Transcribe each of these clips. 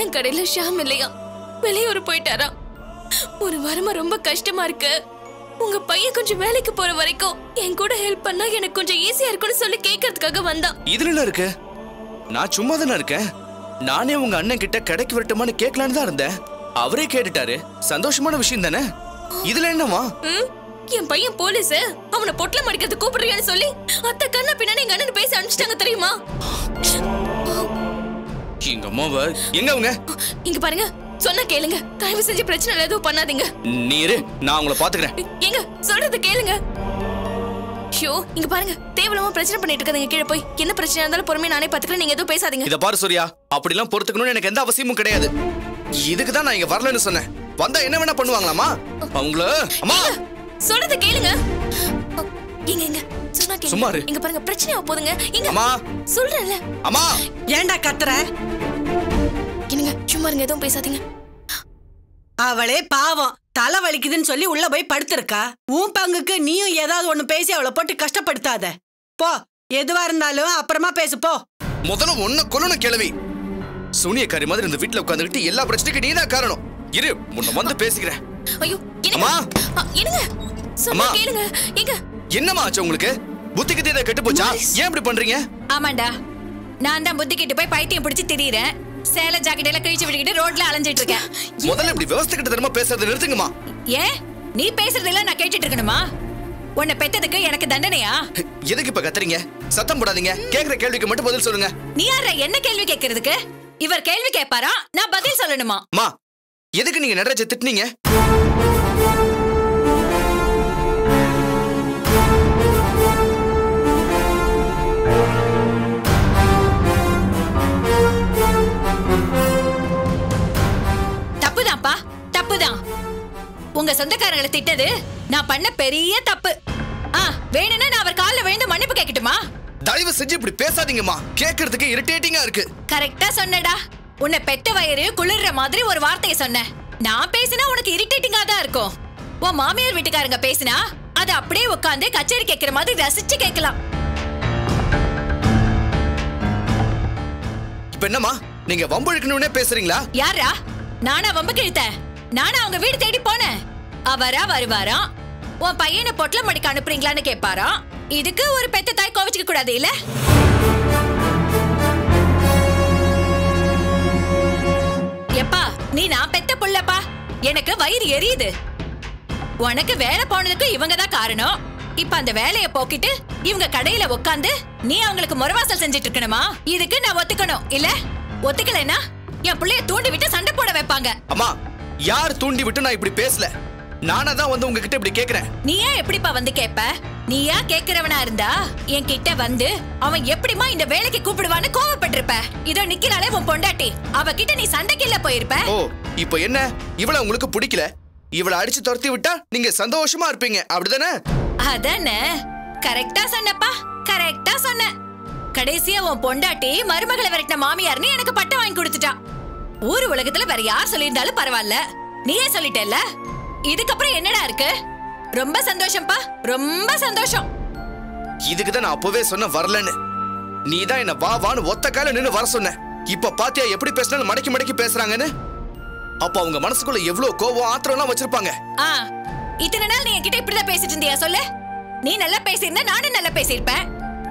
அண்ணன் கடையில ஷாம் இல்லையா, வெளியூர் போயிட்டாரா. ஒரு வாரமா ரொம்ப கஷ்டமா இருக்கு. உங்க பையன் கொஞ்சம் வேலைக்கு போற வரைக்கும் என் கூட ஹெல்ப் பண்ணா எனக்கு கொஞ்சம் ஈஸியா இருக்கும்னு சொல்லி கேட்கறதுக்காக வந்தான். இதுல என்ன இருக்கு? நான் சும்மா தானே இருக்கேன். நானே உங்க அண்ணன் கிட்ட கடைக்கு வரட்டுமான்னு கேட்கலான்னு தான் இருந்தேன். அவரே கேட்டுட்டாரு. சந்தோஷமான விஷயம் தானே. இதுல என்னமா? என் பையன் போலீஸ், அவனை பொட்டலம் அடிக்கிறது கூப்பிடுறியான்னு சொல்லி அத்தை கண்ணா பின்னாடி எங்க அண்ணன் பேச அனுப்பிச்சிட்டாங்க தெரியுமா? எங்க அம்மாவ எங்க அவங்க? இங்க பாருங்க, சொன்ன கேளுங்க. தயவு செஞ்சு பிரச்சனை எதுவும் பண்ணாதீங்க. நீரு, நான் உங்களை பாத்துக்கிறேன். எங்க சொல்றது கேளுங்க. ஷோ, இங்க பாருங்க, தேவலமா பிரச்சனை பண்ணிட்டு இருக்காதீங்க. கீழே போய் என்ன பிரச்சனை இருந்தாலும் பொறுமையா நானே பாத்துக்கிறேன். நீங்க எதுவும் பேசாதீங்க. இத பாரு சூர்யா, அப்படிலாம் பொறுத்துக்கணும்னு எனக்கு எந்த அவசியமும் கிடையாது. இதுக்கு தான் நான் இங்க வரலன்னு சொன்னேன். வந்தா என்ன வேணா பண்ணுவாங்களாமா அவங்கள? அம்மா சொல்றது கேளுங்க. இங்க இங்க சொன்னா கேளுங்க. சும்மா இரு. இங்க பாருங்க, பிரச்சனை போதுங்க. இங்க அம்மா சொல்றேன்ல. அம்மா ஏண்டா கத்துற? என்னங்க சும்மா இருங்க, எதுவும் பேசாதீங்க. அவளே பாவம் தலை வலிக்குதுன்னு சொல்லி உள்ள போய் படுத்திருக்கா. உன் பங்குக்கு நீயும் ஏதாவது ஒண்ணு பேசி அவளை போட்டு கஷ்டப்படுத்தாத. போ, எதுவா இருந்தாலும் அப்புறமா பேசு போ. முதல்ல ஒன்ன கொல்லணும் கிழவி. சூனியக்காரி மாதிரி இந்த வீட்டுல உட்காந்துக்கிட்டு எல்லா பிரச்சனைக்கும் நீதான் காரணம். இரு, உன்னை வந்து பேசிக்கிறேன். ஐயோ, அம்மா என்னங்க சொன்னா கேளுங்க. எங்க என்னமா ஆச்சு உங்களுக்கு? புத்திக்கு தீர கெட்டு போச்சா? ஏன் இப்படி பண்றீங்க? ஆமாண்டா, நான் தான் புத்தி கிட்ட போய் பைத்தியம் பிடிச்சி திரியறேன். சேலை ஜாக்கெட் எல்லாம் கிழிச்சு விட்டுக்கிட்டு ரோட்ல அலைஞ்சிட்டு இருக்கேன். முதல்ல இப்படி விவசாயிக்கிட்ட தரமா பேசுறதை நிறுத்துங்கம்மா. ஏன் நீ பேசுறதெல்லாம் நான் கேட்டுட்டு இருக்கணுமா? உன்னை பெத்ததுக்கு எனக்கு தண்டனையா? எதுக்கு இப்ப கத்துறீங்க? சத்தம் போடாதீங்க. கேக்குற கேள்விக்கு மட்டும் பதில் சொல்லுங்க. நீ யார என்ன கேள்வி கேட்கறதுக்கு? இவர் கேள்வி கேட்பாரா, நான் பதில் சொல்லணுமா? அம்மா, எதுக்கு நீங்க நடராஜ திட்டுனீங்க? தப்புதான்ப்பா, தப்புதான். உங்க சொந்தக்காரங்களை திட்டது நான் பண்ண பெரிய தப்பு. வேணும்னா நான் அவர் கால்ல விழுந்து மன்னிப்பு கேட்கட்டுமா? தயவு செஞ்சு இப்படி பேசாதீங்கம்மா. கேக்குறதுக்கு இரிட்டேட்டிங்கா இருக்கு. கரெக்டா சொன்னடா. உன்னை பெத்த வயிறு குளிர்ற மாதிரி ஒரு வார்த்தையை சொன்ன. நான் பேசினா உனக்கு இரிட்டேட்டிங்கா தான் இருக்கும். உன் மாமியார் வீட்டுக்காரங்க பேசினா அதை அப்படியே உட்காந்து கச்சேரி கேட்கிற மாதிரி ரசிச்சு கேட்கலாம். இப்ப என்னம்மா, நீங்க வம்புழுக்கணும்னே பேசுறீங்களா? யாரா? நானா வம்பு கிழித்தேன்? நானா அவங்க வீடு தேடி போனேன்? அவரா வருவாராம், உன் பையனை பொட்டலம் மடிக்க அனுப்புறீங்களான்னு கேட்பாராம். இதுக்கு ஒரு பெத்த தாய் கோவிச்சுக்க கூடாது இல்ல? எப்பா, நீ நான் பெத்த புள்ளப்பா. எனக்கு வயிறு எரியுது. உனக்கு வேலை போனதுக்கு இவங்க தான் காரணம். இப்ப அந்த வேலைய போக்கிட்டு இவங்க கடையில உட்காந்து நீ அவங்களுக்கு முறவாசல் செஞ்சிட்டு இருக்கணுமா? இதுக்கு நான் ஒத்துக்கணும் இல்ல? ஒத்துக்கலைன்னா என் பிள்ளைய தூண்டி விட்டு சண்டை போட வைப்பாங்க. அம்மா, யார் தூண்டி விட்டு நான் இப்படி பேசல. நானா தான் வந்து உங்ககிட்ட இப்படி கேக்குறேன். நீ ஏன் எப்படிப்பா வந்து கேப்ப? நீயா கேக்குறவனா இருந்தா என் கிட்ட வந்து அவன் எப்படிமா இந்த வேலைக்கு கூப்பிடுவான்னு கோவப்பட்டிருப்ப. இதோ நிக்கிறாளே உன் பொண்டாட்டி, அவகிட்ட நீ சண்டைக்கு இல்ல போயிருப்ப. ஓ, இப்போ என்ன, இவள உங்களுக்கு பிடிக்கல? இவள அடிச்சு துரத்தி விட்டா நீங்க சந்தோஷமா இருப்பீங்க, அப்படிதானே? அதானே, கரெக்டா சொன்னப்பா, கரெக்டா சொன்ன. கடைசியா உன் பொண்டாட்டி மருமகளை விரட்டின மாமியார்னு எனக்கு பட்டம் வாங்கி கொடுத்துட்டா. ஊரு உலகத்துல வேற யார் சொல்லியிருந்தாலும் பரவாயில்ல, நீயே சொல்லிட்டல்ல. இதுக்கப்புறம் என்னடா இருக்கு? ரொம்ப சந்தோஷம்ப்பா, ரொம்ப சந்தோஷம். இதுக்குதான் நான் அப்பவே சொன்ன வரலன்னு. நீதான் என்ன வா வான்னு ஒத்த கால நின்னு வர சொன்ன. இப்ப பாத்தியா எப்படி பேசினாலும் மடக்கி மடக்கி பேசுறாங்கன்னு? அப்ப அவங்க மனசுக்குள்ள எவ்வளவு கோபம் ஆத்திரம் எல்லாம் வச்சிருப்பாங்க. இத்தனை நாள் நீ என்கிட்ட இப்படிதான் பேசிட்டு இருந்தியா சொல்லு? நீ நல்லா பேசியிருந்தா நானும் நல்லா பேசியிருப்பேன்.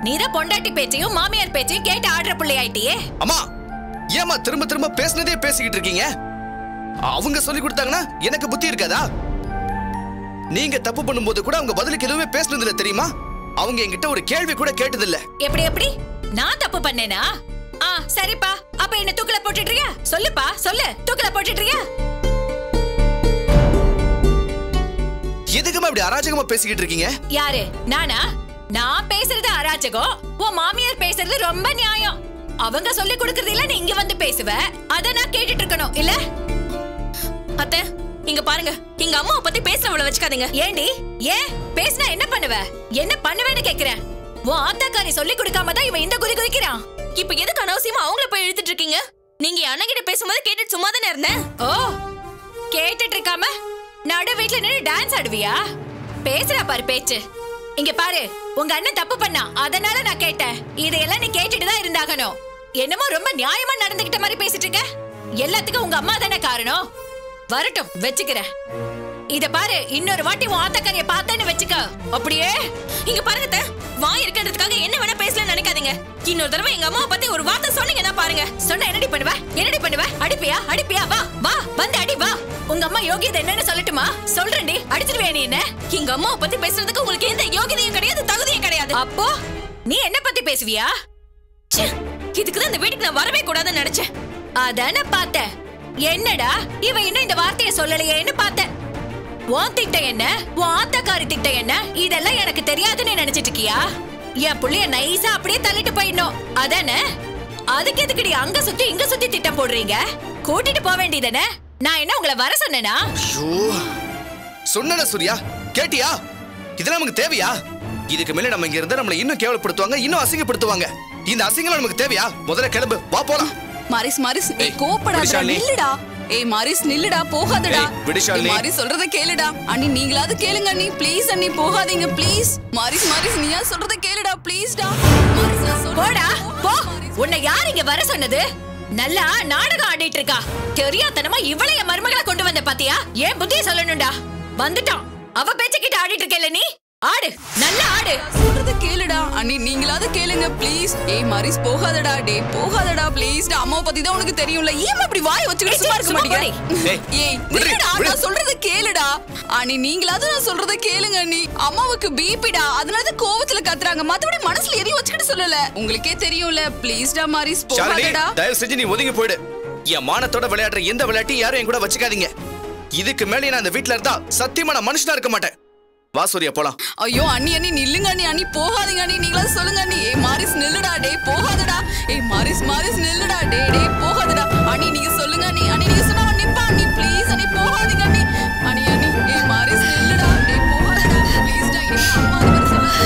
நீதான் பொண்டாட்டி பேச்சையும் மாமியார் பேச்சையும் கேட்டு ஆடுற பிள்ளை ஆயிட்டியே. அம்மா, ஏமா திரும்ப திரும்ப பேசினதே பேசிக்கிட்டு இருக்கீங்க? அவங்க சொல்லி கொடுத்தாங்கன்னா எனக்கு புத்தி இருக்காதா? நீங்க தப்பு பண்ணும்போது கூட அவங்க பதிலுக்கு எதுவுமே பேசுனது இல்ல தெரியுமா? அவங்க என்கிட்ட ஒரு கேள்வி கூட கேட்டது இல்ல. எப்படி எப்படி நான் தப்பு பண்ணேனா? சரிப்பா, அப்ப என்ன தூக்கல போட்டுடுறியா? சொல்லுப்பா, சொல்லு, தூக்கல போட்டுடுறியா? எதுக்குமா இப்படி அராஜகமா பேசிக்கிட்டு இருக்கீங்க? யாரு? நானா? நான் பேசுறது அராஜகம், உன் மாமியார் பேசுறது ரொம்ப நியாயம். அவங்க சொல்லி கொடுக்கறது இல்ல, நீ இங்க வந்து பேசுவ, அத நான் கேட்டுட்டு இருக்கணும் இல்ல? அத்தை, இங்க பாருங்க, எங்க அம்மாவை பத்தி பேசுறவள வச்சுக்காதீங்க. ஏண்டி? ஏன் பேசினா என்ன பண்ணுவ? என்ன பண்ணுவேன்னு கேக்குறேன். உன் ஆத்தாக்காரி சொல்லி கொடுக்காம தான் இவன் இந்த குதி குதிக்கிறான். இப்ப எதுக்கு அனாவசியமா அவங்கள போய் இழுத்துட்டு இருக்கீங்க? நீங்க அண்ணன் கிட்ட பேசும்போது கேட்டுட்டு சும்மா தானே இருந்தேன். ஓ, கேட்டுட்டு இருக்காம நடு வீட்டுல நின்று டான்ஸ் ஆடுவியா? பேசுறா பாரு பேச்சு. இங்க பாரு, உங்க அண்ணன் தப்பு பண்ணா, அதனால நான் கேட்டேன். இதையெல்லாம் நீ கேட்டுட்டு தான் இருந்தாகணும். என்னமோ ரொம்ப நியாயமா நடந்துகிட்ட மாதிரி பேசிட்டு இருக்க. எல்லாத்துக்கும் உங்க அம்மா தானே காரணம். வரட்டும், வச்சுக்கிறேன். இத பாரு, இன்னொரு வாட்டி உன் ஆத்தக்காரிய பார்த்தேன்னு வச்சுக்க. அப்படியே இங்க பாருங்க, வாய் இருக்கிறதுக்காக என்ன வேணா பேசலாம் நினைக்காதீங்க. இன்னொரு தடவை எங்க அம்மாவை பத்தி ஒரு வார்த்தை சொன்னீங்கன்னா பாருங்க. சொன்ன என்னடி பண்ணுவ? என்னடி பண்ணுவ? அடிப்பியா? வா வா, வந்து அடி வா. உங்க அம்மா யோகியதை என்னன்னு சொல்லட்டுமா? சொல்றேன்டி, அடிச்சிருவே நீ என்ன. எங்க அம்மாவை பத்தி பேசுறதுக்கு உங்களுக்கு எந்த யோகியதையும் கிடையாது, தகுதியும் கிடையாது. அப்போ நீ என்ன பத்தி பேசுவியா? இதுக்குதான் இந்த வீட்டுக்கு நான் வரவே கூடாதுன்னு நினைச்சேன். அதான பார்த்தேன். என்னடா இவ இன்னும் இந்த வார்த்தையை சொல்லலையேன்னு பார்த்தேன். உன் திட்டம் என்ன, உன் ஆத்தக்காரி திட்டம் என்ன, இதெல்லாம் எனக்கு தெரியாதுன்னு நினைச்சிட்டு இருக்கியா? என் புள்ளைய நைஸா அப்படியே தள்ளிட்டு போயிடணும் அதானே? அதுக்கு எதுக்குடி அங்க சுத்தி இங்க சுத்தி திட்டம் போடுறீங்க? கூட்டிட்டு போக வேண்டியதானே? நான் என்ன உங்களை வர சொன்னேனா? சொன்ன சூர்யா, கேட்டியா? இதெல்லாம் நமக்கு தேவையா? இதுக்கு மேல நம்ம இங்க இருந்தா நம்மள இன்னும் கேவலப்படுத்துவாங்க, இன்னும் அசிங்கப்படுத்துவாங்க. இந்த அசிங்கம் நமக்கு தேவையா? முதல்ல கிளம்பு, வா போலாம். மாரிஸ் கோபப்படாதடா, நில்லுடா. மாரிஸ் நில்லுடா, போகாதடா. மாரிஸ் சொல்றத கேளுடா. அண்ணி நீங்களாவது கேளுங்க அண்ணி, ப்ளீஸ் அண்ணி, போகாதீங்க ப்ளீஸ். மாரிஸ் நீயா சொல்றத கேளுடா, ப்ளீஸ் டா. மாரிஸ் நான் போடா போ. உன்னை யார் இங்க வர சொன்னது? நல்லா நாடகம் ஆடிட்டு இருக்கா. தெரியாதனமா இவளைய மருமகளை கொண்டு வந்த பாத்தியா? ஏன் புத்திய சொல்லணும்டா. வந்துட்டான். அவ பேச்ச கிட்ட ஆடிட்டு இருக்கல நீ. ஆடு, நல்லா ஆடு. சொல்றத கேளுடா அண்ணி, நீங்களாவது கேளுங்க ப்ளீஸ். மாரிஸ் போகாதடா, போகாதடா ப்ளீஸ் டா. அம்மாவை பத்தி தான் உனக்கு தெரியும்ல, ஏன் அப்படி வாய் வச்சுக்கிட்டு சும்மா இருக்க மாட்டீங்க? நான் சொல்றத கேளுடா அண்ணி, நீங்களாவது நான் சொல்றத கேளுங்க அண்ணி. அம்மாவுக்கு பிபிடா, அதனால கோவத்துல கத்துறாங்க, மத்தபடி மனசுல எதையும் வச்சுக்கிட்டு சொல்லல. உங்களுக்கே தெரியும்ல, ப்ளீஸ் டா மாரிஸ், போகாதடா. தயவு செஞ்சு நீ ஒதுங்கி போயிடு. என் மானத்தோட விளையாடுற எந்த விளையாட்டையும் யாரும் என் கூட வச்சுக்காதீங்க. இதுக்கு மேலே நான் அந்த வீட்டுல இருந்தா சத்தியமா நான் மனுஷனா இருக்க மாட்டேன். வா சூர்யா, போலாம். ஐயோ அண்ணி நில்லுங்க அண்ணி, போகாதீங்க அண்ணி, நீங்களா சொல்லுங்க அண்ணி. மாரிஸ் நில்லுடா, போகாதடா. மாரிஸ் நில்லுடா, போகாதடா. அண்ணி நீங்க சொல்லுங்க அண்ணி, நீங்க சொன்னா நிப்பா அண்ணி, ப்ளீஸ் அண்ணி, போகாதீங்க அண்ணி. மாரிஸ் நில்லுடா, போகாதடா ப்ளீஸ் டா. அம்மா வந்து சொல்லுங்க.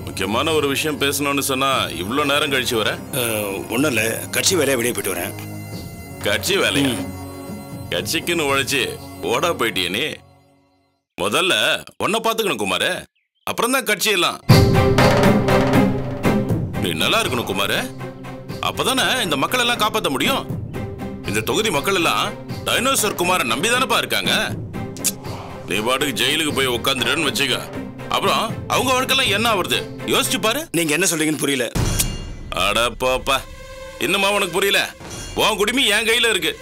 முக்கியமான ஒரு விஷயம் பேசணும்னு சொன்னா இவ்ளோ நேரம் கழிச்சு வர? ஒன்றும் இல்லை, கட்சி வேலையை வெளியே போயிட்டு வரேன். கட்சி வேலையா? கட்சிக்குன்னு உழைச்சி ஓடா போயிட்டியே நீ. முதல்ல உன்னை பார்த்துக்கணும் குமார, அப்புறம் தான் கட்சி எல்லாம். நீ நல்லா இருக்கணும் குமார, அப்பதானே இந்த மக்கள் எல்லாம் காப்பாற்ற முடியும். இந்த தொகுதி மக்கள் எல்லாம் டைனோசர் குமார நம்பிதானப்பா இருக்காங்க. நீ பாட்டுக்கு ஜெயிலுக்கு போய் உட்காந்துட்டேன்னு வச்சுக்க, அப்புறம் அவங்க வாழ்க்கைலாம் என்ன ஆகுறது யோசிச்சு பாரு. நீங்க என்ன சொல்றீங்கன்னு புரியல. அட போப்பா, இன்னுமா உனக்கு புரியல? உன் குடுமி என் கையில இருக்கு.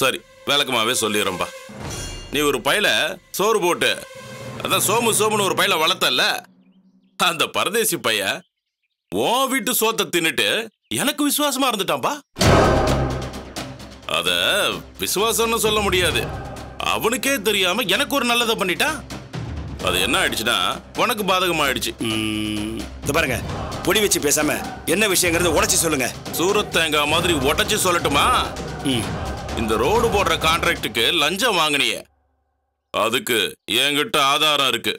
சரி, விளக்கமாவே சொல்லிடுறேன்பா. நீ ஒரு பையில சோறு போட்டு, அதான் சோமுன்னு ஒரு பையில வளர்த்தல்ல, அந்த பரதேசி பைய உன் வீட்டு சோத்தை தின்னுட்டு எனக்கு விசுவாசமா இருந்துட்டான்பா. அத விசுவாசம்னு சொல்ல முடியாது, அவனுக்கே தெரியாம எனக்கு ஒரு நல்லதை பண்ணிட்டான். அது என்ன ஆயிடுச்சுன்னா உனக்கு பாதகமா ஆயிடுச்சு. பாருங்க, பொடி வச்சு பேசாம என்ன விஷயங்கிறது உடைச்சு சொல்லுங்க. சூரத் தேங்காய் மாதிரி உடைச்சு சொல்லட்டுமா? இந்த ரோடு போடுற கான்ட்ராக்டுக்கு லஞ்சம் வாங்கினியே, அதுக்கு என்கிட்ட ஆதாரம் இருக்கு.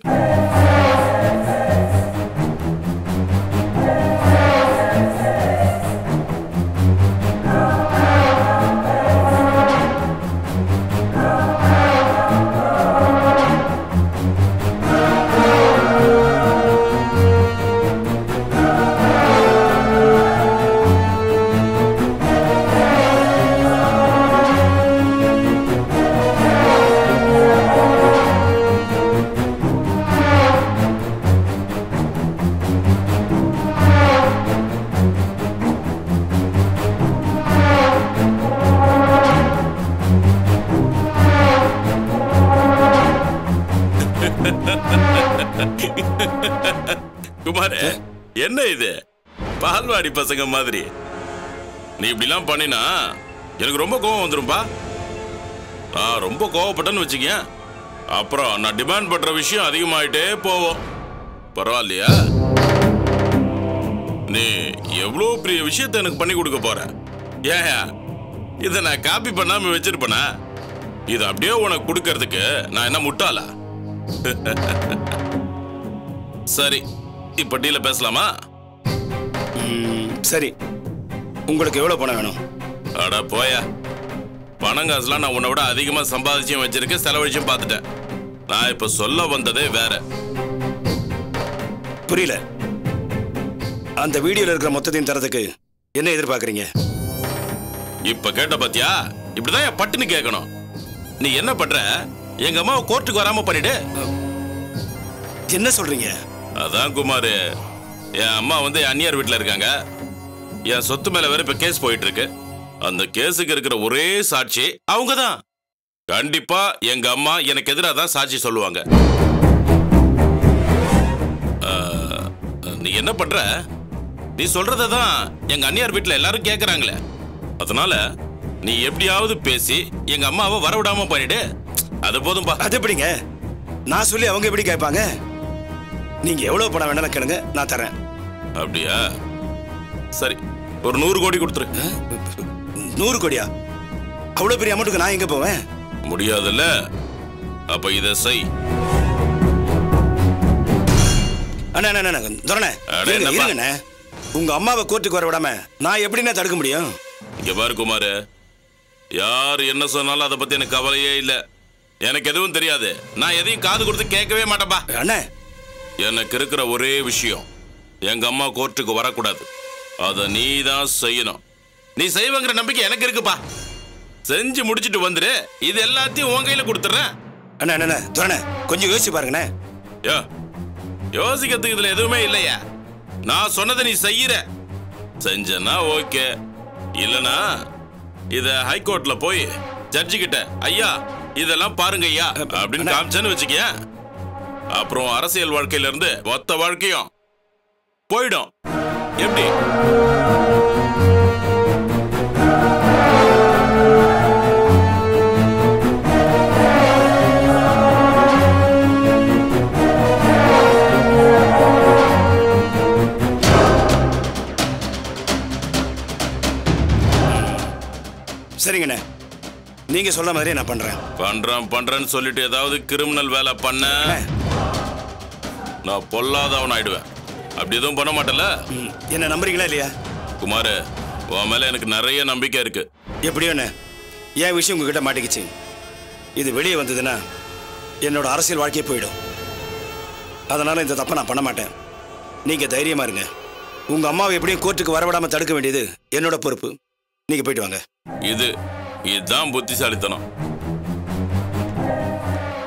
குமார், என்ன இது பால்வாடி பசங்க மாதிரி? நீ இப்படிலாம் பண்ணினா எனக்கு ரொம்ப கோவம் வந்துரும்பா. நான் ரொம்ப கோவப்பட்டேன்னு வச்சுக்க, அப்புறம் நான் டிமாண்ட் பண்ற விஷயம் அதிகமாயிட்டே போவோம். பரவாயில்லையா? நீ எவ்வளவு பெரிய விஷயத்தை எனக்கு பண்ணி கொடுக்க போற. ஏன் இதை நான் காப்பி பண்ணாம வச்சிருப்பேனா? இது அப்படியே உனக்கு கொடுக்கறதுக்கு நான் என்ன முட்டாளா? சரி, இப்ப டீல பேசலாமா? சரி, உங்களுக்கு எவ்வளவு பணம் வேணும்? அட போயா, பணம் காசுலாம் நான் உன்னை விட அதிகமா சம்பாதிச்சும் வச்சிருக்கேன், செலவழிச்சும் பார்த்துட்டேன். நான் இப்ப சொல்ல வந்ததே வேற. புரியல. அந்த வீடியோல இருக்கிற மொத்தத்தையும் தரதுக்கு என்ன எதிர்பார்க்கறீங்க? இப்ப கேட்ட பாத்தியா? இப்படிதான் என் பட்டுன்னு கேட்கணும். நீ என்ன பண்ற? எங்க அம்மாவை கோர்ட்டுக்கு வராம பண்ணிடு. என்ன சொல்றீங்க? அதான் குமார், என் அம்மா வந்து அந்நியார் வீட்டுல இருக்காங்க. என் சொத்து மேல வேற இப்ப கேஸ் போயிட்டு இருக்கு. அந்த கேஸுக்கு இருக்கிற ஒரே சாட்சி அவங்க தான். கண்டிப்பா எங்க அம்மா எனக்கு எதிராக தான் சாட்சி சொல்லுவாங்க. நீ என்ன பண்ற? நீ சொல்றதான் எங்க அந்நியார் வீட்டுல எல்லாரும் கேக்குறாங்களே. அதனால நீ எப்படியாவது பேசி எங்க அம்மாவை வரவிடாம பண்ணிடு. அது போதும்பா. அது எப்படிங்க? நான் சொல்லி அவங்க எப்படி கேட்பாங்க? நீங்க எவ்வளவு பணம் வேணாலும் கேளுங்க, நான் தரேன். அப்படியா? சரி, ஒரு 100 கோடி கொடுத்துரு. 100 கோடியா? அவ்வளவு பெரிய அமௌண்ட்டுக்கு நான் எங்க போவேன்? முடியாதுல்ல? அப்ப இத செய். உங்க அம்மாவை கோர்ட்டுக்கு வர விடாம நான் எப்படின்னா தடுக்க முடியும்? இங்க பாரு குமார், யார் என்ன சொன்னாலும் அதை பத்தி எனக்கு கவலையே இல்ல. எனக்கு எதுவும் தெரியாது. நான் எதையும் காது கொடுத்து கேட்கவே மாட்டேன்பா. அண்ணே, எனக்கு இருக்கிற ஒரே விஷயம், எங்க அம்மா கோர்ட்டுக்கு வரக்கூடாது. அதை நீ தான் செய்யணும். நீ செய்வங்கிற நம்பிக்கை எனக்கு இருக்குப்பா. செஞ்சு முடிச்சிட்டு வந்துரு. இது எல்லாத்தையும் உன் கையில கொடுத்துறேன். அண்ணா கொஞ்சம் யோசிச்சு பாருங்கண்ணே. யோசிக்கிறதுக்கு இதுல எதுவுமே இல்லையா? நான் சொன்னதை நீ செய்யற. செஞ்சனா ஓகே, இல்லனா இத ஹைகோர்ட்ல போய் ஜட்ஜி கிட்ட ஐயா இதெல்லாம் பாருங்க ஐயா அப்படின்னு காமிச்சேன்னு வச்சுக்கிய, அப்புறம் அரசியல் வாழ்க்கையில இருந்து மொத்த வாழ்க்கையும் போயிடும். எப்படி? சரிங்கண்ணே, நீங்க சொல்ற மாதிரியே நான் பண்றேன்னு சொல்லிட்டு ஏதாவது கிரிமினல் வேலை பண்ண நான் பொல்லாதவன் ஆயிடுவேன். அப்படி எதுவும் பண்ண மாட்டல? என்ன நம்புறீங்களா இல்லையா? குமார், உன் மேல எனக்கு நிறைய நம்பிக்கை இருக்கு. எப்படியோ என் விஷயம் உங்ககிட்ட மாட்டிக்கிச்சு. இது வெளியே வந்ததுன்னா என்னோட அரசியல் வாழ்க்கையே போயிடும். அதனால இந்த தப்பை நான் பண்ண மாட்டேன். நீங்க தைரியமா இருங்க. உங்க அம்மாவை எப்படியும் கோர்ட்டுக்கு வரவிடாம தடுக்க வேண்டியது என்னோட பொறுப்பு. நீங்க போயிட்டு வாங்க. இதுதான் புத்திசாலித்தனம்.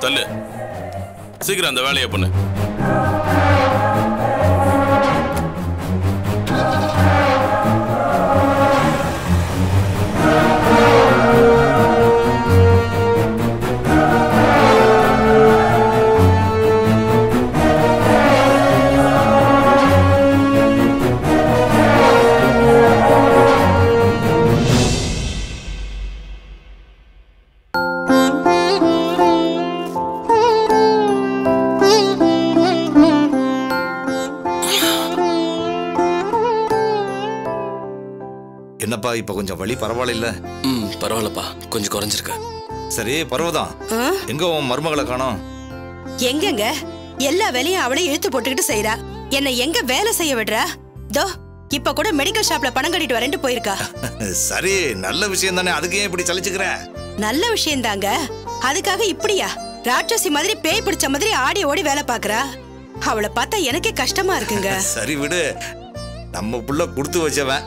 தள்ளு, சீக்கிரம் அந்த வேலையை பண்ணு. என்னப்பா இப்ப கொஞ்சம் வலி பரவாயில்ல? பரவாயில்லப்பா, கொஞ்சம் குறைஞ்சிருக்கு. சரி, பரவாதான். எங்க உன் மருமகளை காணோம்? எங்கங்க எல்லா வேலையும் அவளே இழுத்து போட்டுக்கிட்டு செய்யறா. என்ன எங்க வேலை செய்ய விடுறா? தோ இப்ப கூட மெடிக்கல் ஷாப்ல பணம் கட்டிட்டு வரேன்ட்டு போயிருக்கா. சரி, நல்ல விஷயம் தானே, அதுக்கு ஏன் இப்படி சலிச்சுக்கிற? நல்ல விஷயம் தாங்க, அதுக்காக இப்படியா ராட்சசி மாதிரி பேய் பிடிச்ச மாதிரி ஆடி ஓடி வேலை பாக்குறா? அவளை பார்த்தா எனக்கே கஷ்டமா இருக்குங்க. சரி விடு, நம்ம புள்ள கொடுத்து வச்சவன்.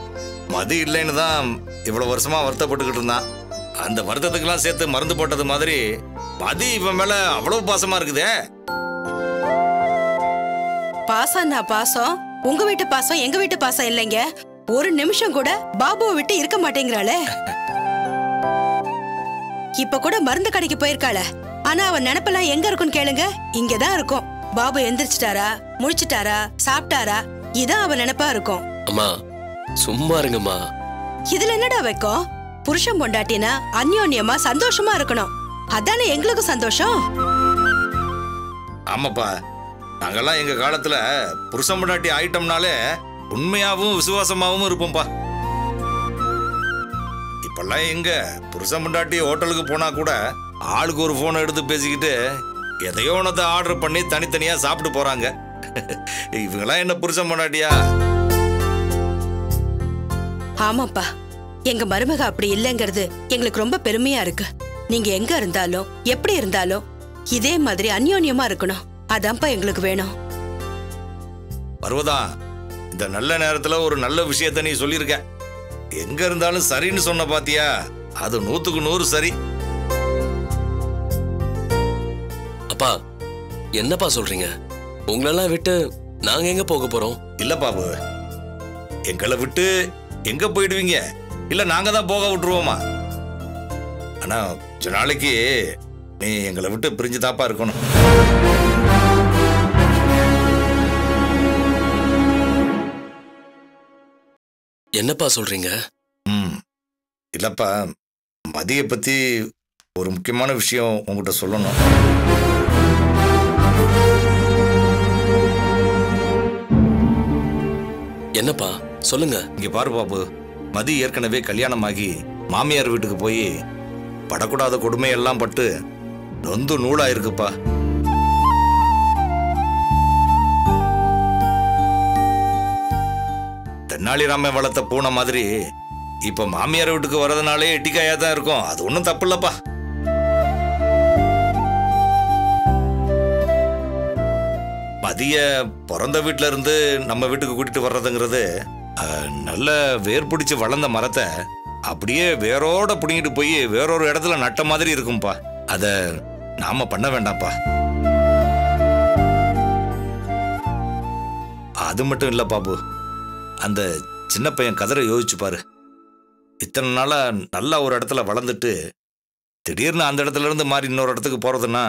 மது இல்லைன்னு தான் இவ்வளவு வருஷமா வருத்தப்பட்டுக்கிட்டு இருந்தான். அந்த வருத்தத்துக்கெல்லாம் சேர்த்து மருந்து போட்டது மாதிரி மது இவன் மேல அவ்வளவு பாசமா இருக்குதே. பாசம்னா பாசம், உங்க வீட்டு பாசம் எங்க வீட்டு பாசம் இல்லைங்க. ஒரு நிமிஷம் கூட பாபுவை விட்டு இருக்க மாட்டேங்கிறாளே. இப்ப கூட மருந்து கடைக்கு போயிருக்காள. ஆனா அவன் நினைப்பெல்லாம் எங்க இருக்குன்னு கேளுங்க, இங்கதான் இருக்கும். பாபு எந்திரிச்சிட்டாரா, முழிச்சிட்டாரா, சாப்பிட்டாரா, இதான் அவ நினைப்பா இருக்கும். அம்மா சும்மா இருங்கம்மா. இதுல என்னடா வைக்கும்? புருஷன் பொண்டாட்டினா அந்யோன்யமா சந்தோஷமா இருக்கணும். அதானே எங்களுக்கும் சந்தோஷம். ஆமாப்பா, நாங்கெல்லாம் எங்க காலத்துல புருஷன் பொண்டாட்டி ஆயிட்டோம்னாலே உண்மையாவும் விசுவாசமாவும் இருப்போம்ப்பா. இப்பெல்லாம் எங்க புருஷன் பொண்டாட்டி ஹோட்டலுக்கு போனா கூட ஆளுக்கு ஒரு போனை எடுத்து பேசிக்கிட்டு எதையோ ஒன்றத்தை ஆர்டர் பண்ணி தனித்தனியா சாப்பிட்டு போறாங்க. இவங்கெல்லாம் என்ன புருஷன் பொண்டாட்டியா? ஆமாப்பா, எங்க மருமக அப்படி இல்லைங்கிறது எங்களுக்கு ரொம்ப பெருமையா இருக்கு. நீங்க எங்க இருந்தாலும் எப்படி இருந்தாலும் இதே மாதிரி அந்யோன்யமா இருக்கணும். அதான்ப்பா எங்களுக்கு வேணும். பர்வதா, இந்த நல்ல நேரத்துல ஒரு நல்ல விஷயத்த நீ சொல்லியிருக்க. எங்க இருந்தாலும் சரின்னு சொன்ன பாத்தியா? அது 100க்கு 100 சரி. அப்பா என்னப்பா சொல்றீங்க? உங்களெல்லாம் விட்டு நாங்க எங்க போக போறோம்? இல்ல பாபு, எங்களை விட்டு எங்க போயிடுவீங்க? இல்ல நாங்க தான் போக விட்டுருவோமா? ஆனா கொஞ்ச நாளைக்கு நீ எங்களை விட்டு பிரிஞ்சு தாப்பா இருக்கணும். என்னப்பா சொல்றீங்க? இல்லப்பா, மதிய பத்தி ஒரு முக்கியமான விஷயம் உங்ககிட்ட சொல்லணும். என்னப்பா சொல்லுங்க. இங்க பாரு பாபு, மதி ஏற்கனவே கல்யாணமாகி மாமியார் வீட்டுக்கு போய் படக்கூடாத கொடுமையெல்லாம் பட்டு நொந்து நூலா இருக்குப்பா. தென்னாலிராம வளர்த்த பூனை மாதிரி இப்ப மாமியார் வீட்டுக்கு வர்றதுனாலே எட்டிக்காயா தான் இருக்கும். அது ஒன்றும் தப்பு இல்லப்பா. மதிய பிறந்த வீட்டுல இருந்து நம்ம வீட்டுக்கு கூட்டிட்டு வர்றதுங்கிறது நல்ல வேர் பிடிச்சு வளர்ந்த மரத்தை அப்படியே வேரோட பிடிங்கிட்டு போய் வேறொரு இடத்துல நட்ட மாதிரி இருக்கும்பா. அத நாம பண்ண வேண்டாம்ப்பா. அது மட்டும் இல்ல பாபு, அந்த சின்ன பையன் கதரை யோசிச்சு பாரு. இத்தனை நாளா நல்லா ஒரு இடத்துல வளர்ந்துட்டு திடீர்னு அந்த இடத்துல இருந்து மாறி இன்னொரு இடத்துக்கு போறதுன்னா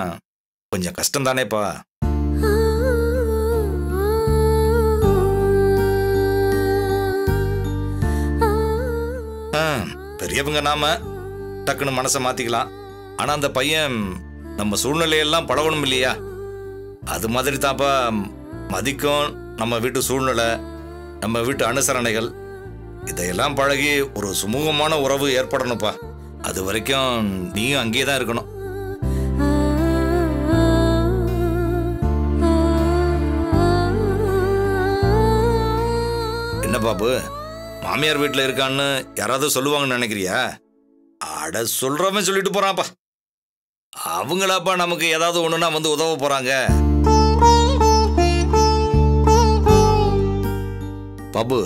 கொஞ்சம் கஷ்டம் தானேப்பா. பெரியவங்க நாம டக்குன்னு மனசை மாத்திக்கலாம். ஆனா அந்த பையன் நம்ம சூழ்நிலையெல்லாம் பழகணும் இல்லையா? அது மாதிரி தாப்பா மதிக்கும் நம்ம வீட்டு சூழ்நிலை, நம்ம வீட்டு அனுசரணைகள், இதையெல்லாம் பழகி ஒரு சுமூகமான உறவு ஏற்படணும்ப்பா. அது வரைக்கும் நீயும் அங்கேயே தான் இருக்கணும். என்ன பாபு, மாமியார் வீட்டில் இருக்கான்னு யாராவது சொல்லுவாங்கன்னு நினைக்கிறியா? அட சொல்றவன் சொல்லிட்டு போறான்ப்பா. அவங்களாப்பா நமக்கு ஏதாவது ஒண்ணுன்னா வந்து உதவ போறாங்க. பாபு,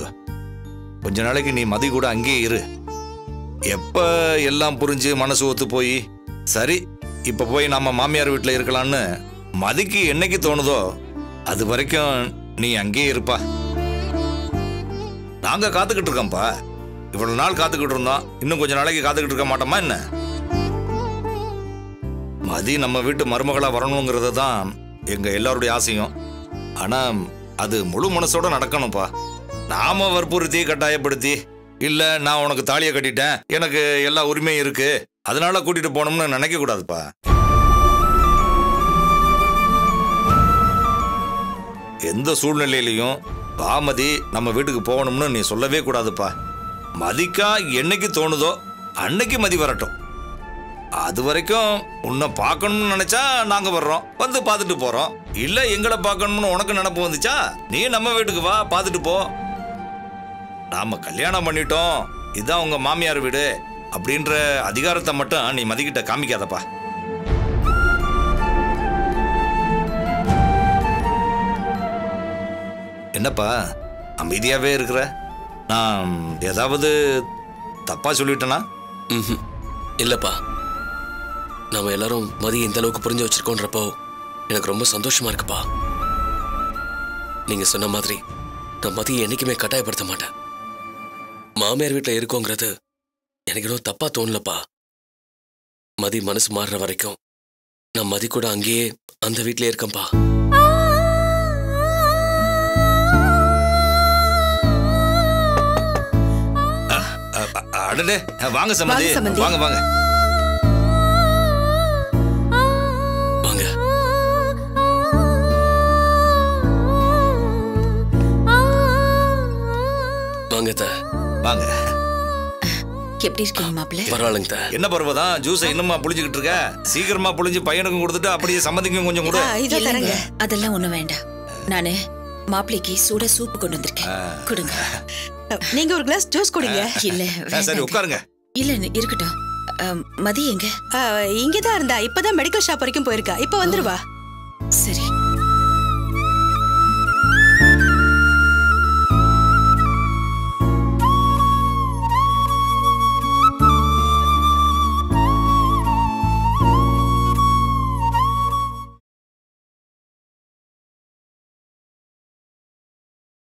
கொஞ்ச நாளைக்கு நீ மதி கூட அங்கேயே இரு. எப்ப எல்லாம் புரிஞ்சு மனசு ஒத்து போய் சரி இப்ப போய் நம்ம மாமியார் வீட்டில் இருக்கலாம்னு மதிக்கு என்னைக்கு தோணுதோ அது வரைக்கும் நீ அங்கேயே இருப்பா. நாங்க காத்துக்கிட்டு இருக்கோம்ப்பா. இவ்வளவு நாள் காத்துக்கிட்டு இருந்தோம், இன்னும் கொஞ்ச நாளைக்கு காத்துக்கிட்டு இருக்க மாட்டோமா என்ன? மதி நம்ம வீட்டு மருமகளா வரணுங்கிறது தான் எங்க எல்லாருடைய ஆசையும். ஆனா அது முழு மனசோட நடக்கணும்ப்பா. நாம வற்புறுத்தி கட்டாயப்படுத்தி இல்ல நான் உனக்கு தாலியை கட்டிட்டேன், எனக்கு எல்லா உரிமையும் இருக்கு, அதனால கூட்டிட்டு போனோம்னு நினைக்க கூடாதுப்பா. எந்த சூழ்நிலையிலையும் பாமதி நம்ம வீட்டுக்கு போகணும்னு நீ சொல்லவே கூடாதுப்பா. மதிக்கா என்னைக்கு தோணுதோ அன்னைக்கு மதி வரட்டும். அது வரைக்கும் உன்னை பார்க்கணும்னு நினைச்சா நாங்க வர்றோம், வந்து பார்த்துட்டு போறோம். இல்ல எங்களை பார்க்கணும்னு உனக்கு நினைப்பு வந்துச்சா நீ நம்ம வீட்டுக்கு வா, பார்த்துட்டு போ. நாம கல்யாணம் பண்ணிட்டோம், இதுதான் உங்க மாமியார் வீடு அப்படின்ற அதிகாரத்தை மட்டும் நீ மதிக்கிட்ட காமிக்காதப்பா. என்னப்பா அமைதியாவே இருக்கிற? நான் ஏதாவது தப்பா சொல்லிட்டேனா? இல்லப்பா, நாம எல்லாரும் மதிய இந்த அளவுக்கு புரிஞ்சு வச்சிருக்கோன்றப்போ எனக்கு ரொம்ப சந்தோஷமா இருக்குப்பா. நீங்க சொன்ன மாதிரி நான் மதியை என்னைக்குமே கட்டாயப்படுத்த மாட்டேன். மாமியார் வீட்டில் இருக்கோங்கிறது எனக்கு இன்னும் தப்பா தோணலப்பா. மதி மனசு மாறுற வரைக்கும் நான் மதி கூட அங்கேயே அந்த வீட்டிலே இருக்கேன்ப்பா. அடடே வாங்க சம்மந்தி வாங்க சம்மந்தி. வாங்க வாங்க வாங்க. வாங்க அத்தை. வாங்க. எப்படி இருக்கீங்க மாப்பிள்ள? பரவாயில்லைங்க அத்தை. என்ன பருவதான் ஜூஸை இன்னுமா புளிஞ்சுக்கிட்டு இருக்க? சீக்கிரமா புளிஞ்சு பையனுக்கும் கொடுத்துட்டு அப்படியே சம்மந்திக்கும் கொஞ்சம் கொடு. இதோ தரங்க. அதெல்லாம் ஒண்ணும் வேண்டாம். நானு மாப்பிளைக்கு சூட சூப்பு கொண்டு வந்திருக்கேன். கொடுங்க. நீங்க ஒரு கிளாஸ் ஜூஸ் குடிங்க. இல்ல சரி வேண்டாம். உட்காருங்க. இல்ல இருக்கட்டும். மதி எங்க? இங்கதான் இருந்தா இப்பதான் மெடிக்கல் ஷாப் வரைக்கும் போயிருக்கா. இப்ப வந்துருவா. சரி.